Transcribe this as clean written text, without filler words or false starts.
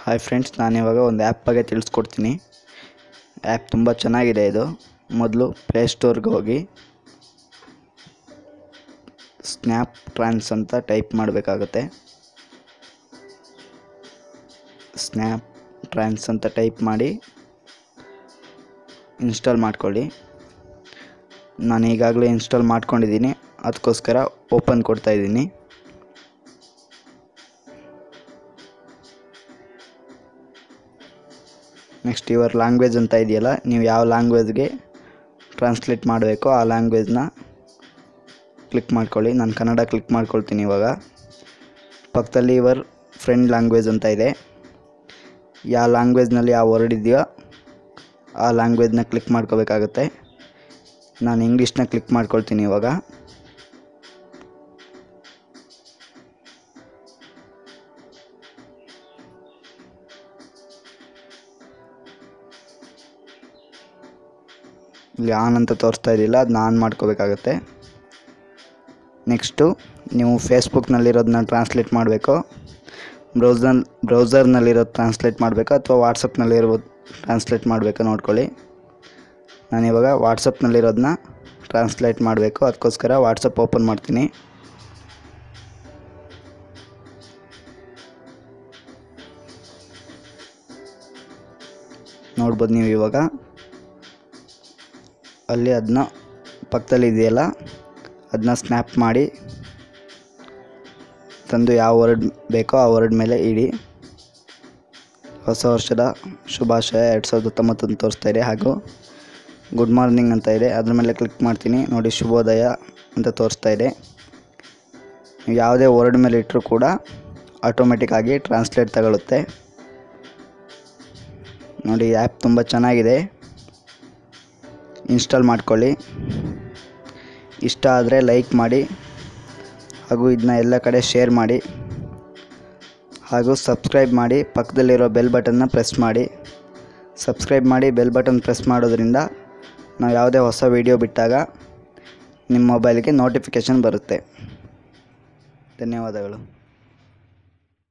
Hi friends, ನಾನಿವಾಗ ಒಂದು app ಬಗ್ಗೆ ತಿಳಿಸ್ಕೊಡ್ತೀನಿ. ಆ್ಯಪ್ ತುಂಬ ಚೆನ್ನಾಗಿದೆ. ಇದು ಮೊದಲು ಪ್ಲೇಸ್ಟೋರ್ಗೆ ಹೋಗಿ ಸ್ನ್ಯಾಪ್ ಟ್ರಾನ್ಸ್ ಅಂತ ಟೈಪ್ ಮಾಡಬೇಕಾಗುತ್ತೆ. ಸ್ನ್ಯಾಪ್ ಟ್ರಾನ್ಸ್ ಅಂತ ಟೈಪ್ ಮಾಡಿ ಇನ್ಸ್ಟಾಲ್ ಮಾಡ್ಕೊಳ್ಳಿ. ನಾನು ಈಗಾಗಲೇ ಇನ್ಸ್ಟಾಲ್ ಮಾಡ್ಕೊಂಡಿದ್ದೀನಿ, ಅದಕ್ಕೋಸ್ಕರ ಓಪನ್ ಕೊಡ್ತಾಯಿದ್ದೀನಿ. ನೆಕ್ಸ್ಟ್ ಯುವರ್ ಲ್ಯಾಂಗ್ವೇಜ್ ಅಂತ ಇದೆಯಲ್ಲ, ನೀವು ಯಾವ ಲ್ಯಾಂಗ್ವೇಜ್ಗೆ ಟ್ರಾನ್ಸ್ಲೇಟ್ ಮಾಡಬೇಕೋ ಆ ಲ್ಯಾಂಗ್ವೇಜ್ನ ಕ್ಲಿಕ್ ಮಾಡ್ಕೊಳ್ಳಿ. ನಾನು ಕನ್ನಡ ಕ್ಲಿಕ್ ಮಾಡ್ಕೊಳ್ತೀನಿ. ಇವಾಗ ಪಕ್ಕದಲ್ಲಿ ಯುವರ್ ಫ್ರೆಂಡ್ ಲ್ಯಾಂಗ್ವೇಜ್ ಅಂತ ಇದೆ. ಯಾವ ಲ್ಯಾಂಗ್ವೇಜ್ನಲ್ಲಿ ಯಾವ ವರ್ಡ್ ಇದೆಯೋ ಆ ಲ್ಯಾಂಗ್ವೇಜ್ನ ಕ್ಲಿಕ್ ಮಾಡ್ಕೋಬೇಕಾಗುತ್ತೆ. ನಾನು ಇಂಗ್ಲೀಷ್ನ ಕ್ಲಿಕ್ ಮಾಡ್ಕೊಳ್ತೀನಿ. ಇವಾಗ ಇಲ್ಲಿ ಆನ್ ಅಂತ ತೋರಿಸ್ತಾ ಇದ್ದಿಲ್ಲ, ಅದನ್ನ ಆನ್ ಮಾಡ್ಕೋಬೇಕಾಗತ್ತೆ. ನೆಕ್ಸ್ಟು ನೀವು ಫೇಸ್ಬುಕ್ನಲ್ಲಿರೋದನ್ನ ಟ್ರಾನ್ಸ್ಲೇಟ್ ಮಾಡಬೇಕು, ಬ್ರೌಸರ್ನಲ್ಲಿರೋದು ಟ್ರಾನ್ಸ್ಲೇಟ್ ಮಾಡಬೇಕು ಅಥವಾ ವಾಟ್ಸಪ್ನಲ್ಲಿರೋದು ಟ್ರಾನ್ಸ್ಲೇಟ್ ಮಾಡಬೇಕು ನೋಡ್ಕೊಳ್ಳಿ. ನಾನಿವಾಗ ವಾಟ್ಸಪ್ನಲ್ಲಿರೋದನ್ನ ಟ್ರಾನ್ಸ್ಲೇಟ್ ಮಾಡಬೇಕು, ಅದಕ್ಕೋಸ್ಕರ ವಾಟ್ಸಪ್ ಓಪನ್ ಮಾಡ್ತೀನಿ. ನೋಡ್ಬೋದು ನೀವು ಇವಾಗ ಅಲ್ಲಿ ಅದನ್ನ ಪಕ್ಕದಲ್ಲಿ ಇದೆಯಲ್ಲ, ಅದನ್ನ ಸ್ನ್ಯಾಪ್ ಮಾಡಿ ತಂದು ಯಾವ ವರ್ಡ್ ಬೇಕೋ ಆ ವರ್ಡ್ ಮೇಲೆ ಇಡಿ. ಹೊಸ ವರ್ಷದ ಶುಭಾಶಯ 2019 ಅಂತ ತೋರಿಸ್ತಾ ಇದೆ, ಹಾಗೂ ಗುಡ್ ಮಾರ್ನಿಂಗ್ ಅಂತ ಇದೆ. ಅದ್ರ ಮೇಲೆ ಕ್ಲಿಕ್ ಮಾಡ್ತೀನಿ. ನೋಡಿ, ಶುಭೋದಯ ಅಂತ ತೋರಿಸ್ತಾ ಇದೆ. ಯಾವುದೇ ವರ್ಡ್ ಮೇಲೆ ಇಟ್ಟರೂ ಕೂಡ ಆಟೋಮೆಟಿಕ್ಕಾಗಿ ಟ್ರಾನ್ಸ್ಲೇಟ್ ತಗೊಳ್ಳುತ್ತೆ. ನೋಡಿ, ಆ್ಯಪ್ ತುಂಬ ಚೆನ್ನಾಗಿದೆ. ಇನ್ಸ್ಟಾಲ್ ಮಾಡ್ಕೊಳ್ಳಿ. ಇಷ್ಟ ಆದರೆ ಲೈಕ್ ಮಾಡಿ, ಹಾಗೂ ಇದನ್ನ ಎಲ್ಲ ಕಡೆ ಶೇರ್ ಮಾಡಿ, ಹಾಗೂ ಸಬ್ಸ್ಕ್ರೈಬ್ ಮಾಡಿ. ಪಕ್ಕದಲ್ಲಿರೋ ಬೆಲ್ ಬಟನ್ನ ಪ್ರೆಸ್ ಮಾಡಿ. ಸಬ್ಸ್ಕ್ರೈಬ್ ಮಾಡಿ, ಬೆಲ್ ಬಟನ್ ಪ್ರೆಸ್ ಮಾಡೋದ್ರಿಂದ ನಾವು ಯಾವುದೇ ಹೊಸ ವಿಡಿಯೋ ಬಿಟ್ಟಾಗ ನಿಮ್ಮ ಮೊಬೈಲ್ಗೆ ನೋಟಿಫಿಕೇಷನ್ ಬರುತ್ತೆ. ಧನ್ಯವಾದಗಳು.